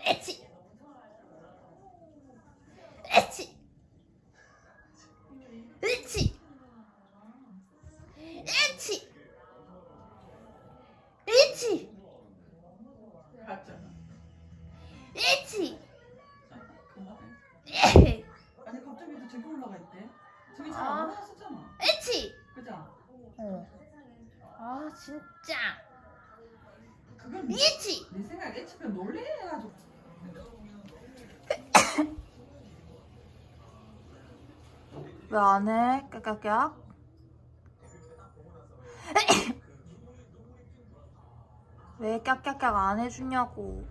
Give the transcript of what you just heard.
에치 에치 에치 에치 에치 봤잖아. 에치 그만해. 에헤. 아니 갑자기 또 저기 올라가 있대. 저기 아. 잘 안 올라갔었잖아. 에치 그죠? 아 진짜 그건 에치 내 생각에 애치면 놀래가지고. 왜 안 해? 깨깨깨 왜 깍깍깍 안 해주냐고.